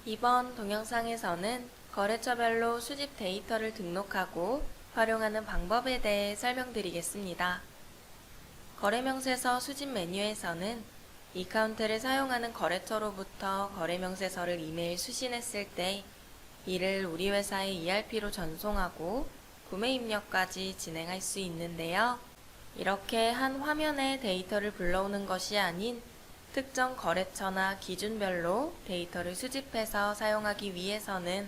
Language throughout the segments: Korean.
이번 동영상에서는 거래처별로 수집 데이터를 등록하고 활용하는 방법에 대해 설명드리겠습니다. 거래명세서 수집 메뉴에서는 이카운트를 사용하는 거래처로부터 거래명세서를 이메일 수신했을 때 이를 우리 회사의 ERP로 전송하고 구매 입력까지 진행할 수 있는데요. 이렇게 한 화면에 데이터를 불러오는 것이 아닌 특정 거래처나 기준별로 데이터를 수집해서 사용하기 위해서는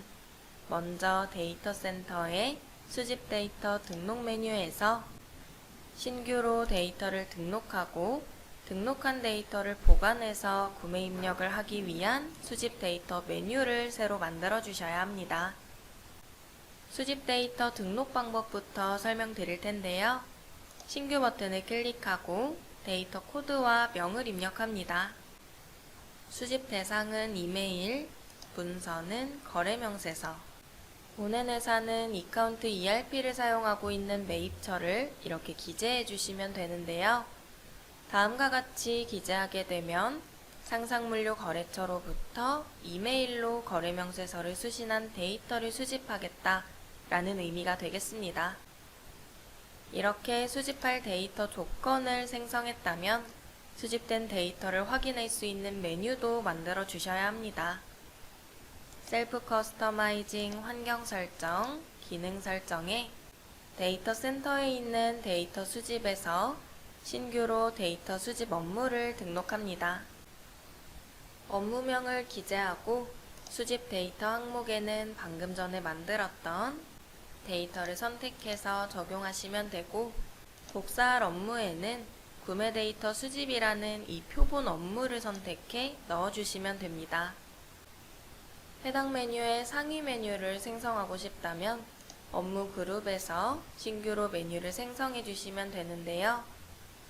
먼저 데이터 센터의 수집 데이터 등록 메뉴에서 신규로 데이터를 등록하고 등록한 데이터를 보관해서 구매 입력을 하기 위한 수집 데이터 메뉴를 새로 만들어 주셔야 합니다. 수집 데이터 등록 방법부터 설명드릴 텐데요. 신규 버튼을 클릭하고 데이터 코드와 명을 입력합니다. 수집 대상은 이메일, 문서는 거래명세서, 보낸 회사는 이카운트 ERP를 사용하고 있는 매입처를 이렇게 기재해 주시면 되는데요. 다음과 같이 기재하게 되면 상상물류 거래처로부터 이메일로 거래명세서를 수신한 데이터를 수집하겠다 라는 의미가 되겠습니다. 이렇게 수집할 데이터 조건을 생성했다면 수집된 데이터를 확인할 수 있는 메뉴도 만들어 주셔야 합니다. 셀프 커스터마이징 환경 설정, 기능 설정에 데이터 센터에 있는 데이터 수집에서 신규로 데이터 수집 업무를 등록합니다. 업무명을 기재하고 수집 데이터 항목에는 방금 전에 만들었던 데이터를 선택해서 적용하시면 되고, 복사할 업무에는 구매 데이터 수집이라는 이 표본 업무를 선택해 넣어주시면 됩니다. 해당 메뉴의 상위 메뉴를 생성하고 싶다면 업무 그룹에서 신규로 메뉴를 생성해 주시면 되는데요.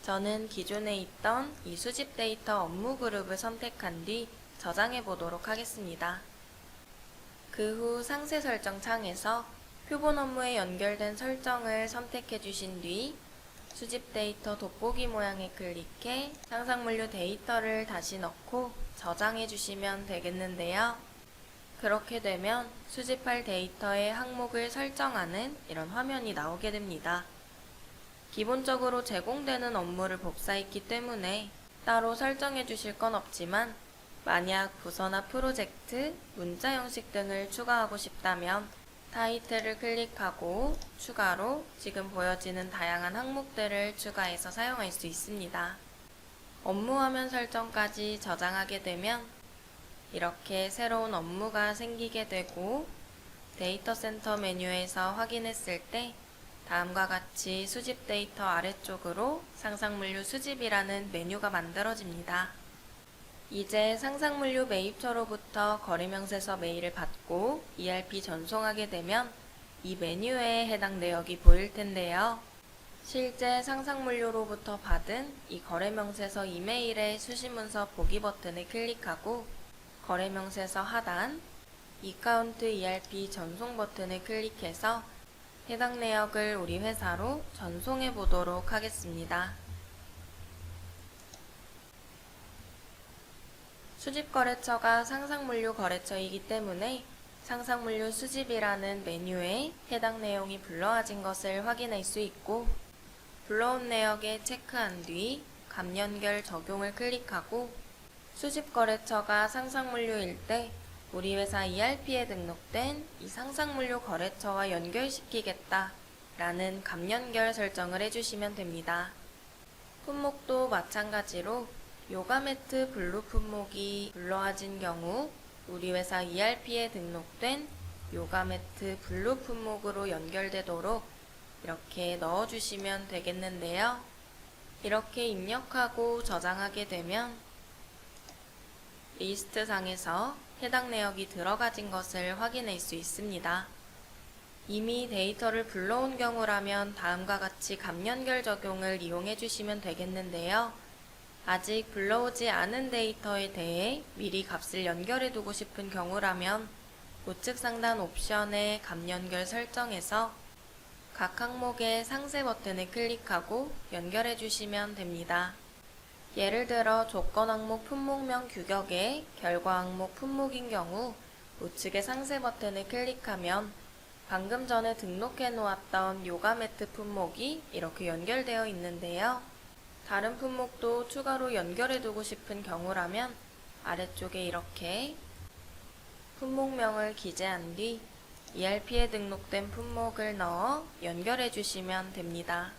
저는 기존에 있던 이 수집 데이터 업무 그룹을 선택한 뒤 저장해 보도록 하겠습니다. 그 후 상세 설정 창에서 표본 업무에 연결된 설정을 선택해 주신 뒤 수집 데이터 돋보기 모양에 클릭해 상상물류 데이터를 다시 넣고 저장해 주시면 되겠는데요. 그렇게 되면 수집할 데이터의 항목을 설정하는 이런 화면이 나오게 됩니다. 기본적으로 제공되는 업무를 복사했기 때문에 따로 설정해 주실 건 없지만, 만약 부서나 프로젝트, 문자 형식 등을 추가하고 싶다면 타이틀을 클릭하고 추가로 지금 보여지는 다양한 항목들을 추가해서 사용할 수 있습니다. 업무 화면 설정까지 저장하게 되면 이렇게 새로운 업무가 생기게 되고, 데이터 센터 메뉴에서 확인했을 때 다음과 같이 수집 데이터 아래쪽으로 상상물류 수집이라는 메뉴가 만들어집니다. 이제 상상물류 매입처로부터 거래명세서 메일을 받고 ERP 전송하게 되면 이 메뉴에 해당 내역이 보일 텐데요. 실제 상상물류로부터 받은 이 거래명세서 이메일의 수신문서 보기 버튼을 클릭하고 거래명세서 하단 이카운트 ERP 전송 버튼을 클릭해서 해당 내역을 우리 회사로 전송해 보도록 하겠습니다. 수집거래처가 상상물류 거래처이기 때문에 상상물류 수집이라는 메뉴에 해당 내용이 불러와진 것을 확인할 수 있고, 불러온 내역에 체크한 뒤 감연결 적용을 클릭하고 수집거래처가 상상물류일 때 우리 회사 ERP에 등록된 이 상상물류 거래처와 연결시키겠다 라는 감연결 설정을 해주시면 됩니다. 품목도 마찬가지로 요가매트 블루 품목이 불러와진 경우 우리 회사 ERP에 등록된 요가매트 블루 품목으로 연결되도록 이렇게 넣어주시면 되겠는데요. 이렇게 입력하고 저장하게 되면 리스트 상에서 해당 내역이 들어가진 것을 확인할 수 있습니다. 이미 데이터를 불러온 경우라면 다음과 같이 감연결 적용을 이용해 주시면 되겠는데요. 아직 불러오지 않은 데이터에 대해 미리 값을 연결해 두고 싶은 경우라면 우측 상단 옵션의 감연결 설정에서 각 항목의 상세 버튼을 클릭하고 연결해 주시면 됩니다. 예를 들어 조건 항목 품목명 규격의 결과 항목 품목인 경우 우측의 상세 버튼을 클릭하면 방금 전에 등록해 놓았던 요가 매트 품목이 이렇게 연결되어 있는데요. 다른 품목도 추가로 연결해 두고 싶은 경우라면 아래쪽에 이렇게 품목명을 기재한 뒤 ERP에 등록된 품목을 넣어 연결해 주시면 됩니다.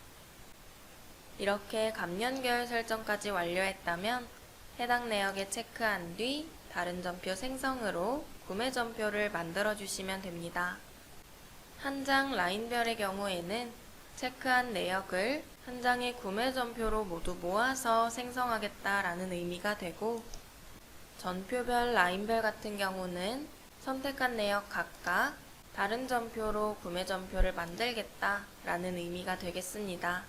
이렇게 감연결 설정까지 완료했다면 해당 내역에 체크한 뒤 다른 전표 생성으로 구매 전표를 만들어 주시면 됩니다. 한 장 라인별의 경우에는 체크한 내역을 한 장의 구매 전표로 모두 모아서 생성하겠다라는 의미가 되고, 전표별 라인별 같은 경우는 선택한 내역 각각 다른 전표로 구매 전표를 만들겠다라는 의미가 되겠습니다.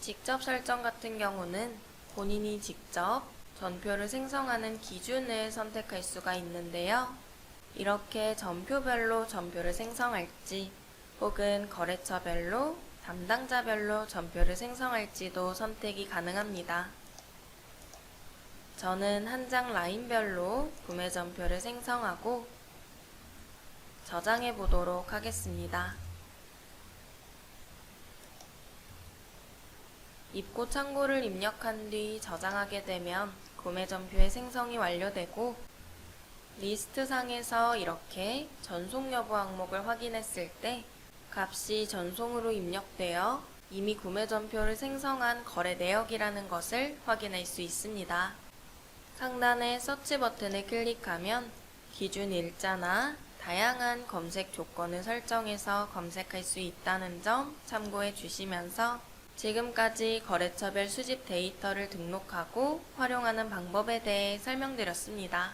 직접 설정 같은 경우는 본인이 직접 전표를 생성하는 기준을 선택할 수가 있는데요. 이렇게 전표별로 전표를 생성할지 혹은 거래처별로 담당자별로 전표를 생성할지도 선택이 가능합니다. 저는 한 장 라인별로 구매 전표를 생성하고 저장해 보도록 하겠습니다. 입고 창고를 입력한 뒤 저장하게 되면 구매 전표의 생성이 완료되고, 리스트 상에서 이렇게 전송 여부 항목을 확인했을 때 값이 전송으로 입력되어 이미 구매 전표를 생성한 거래 내역이라는 것을 확인할 수 있습니다. 상단의 서치 버튼을 클릭하면 기준 일자나 다양한 검색 조건을 설정해서 검색할 수 있다는 점 참고해 주시면서, 지금까지 거래처별 수집 데이터를 등록하고 활용하는 방법에 대해 설명드렸습니다.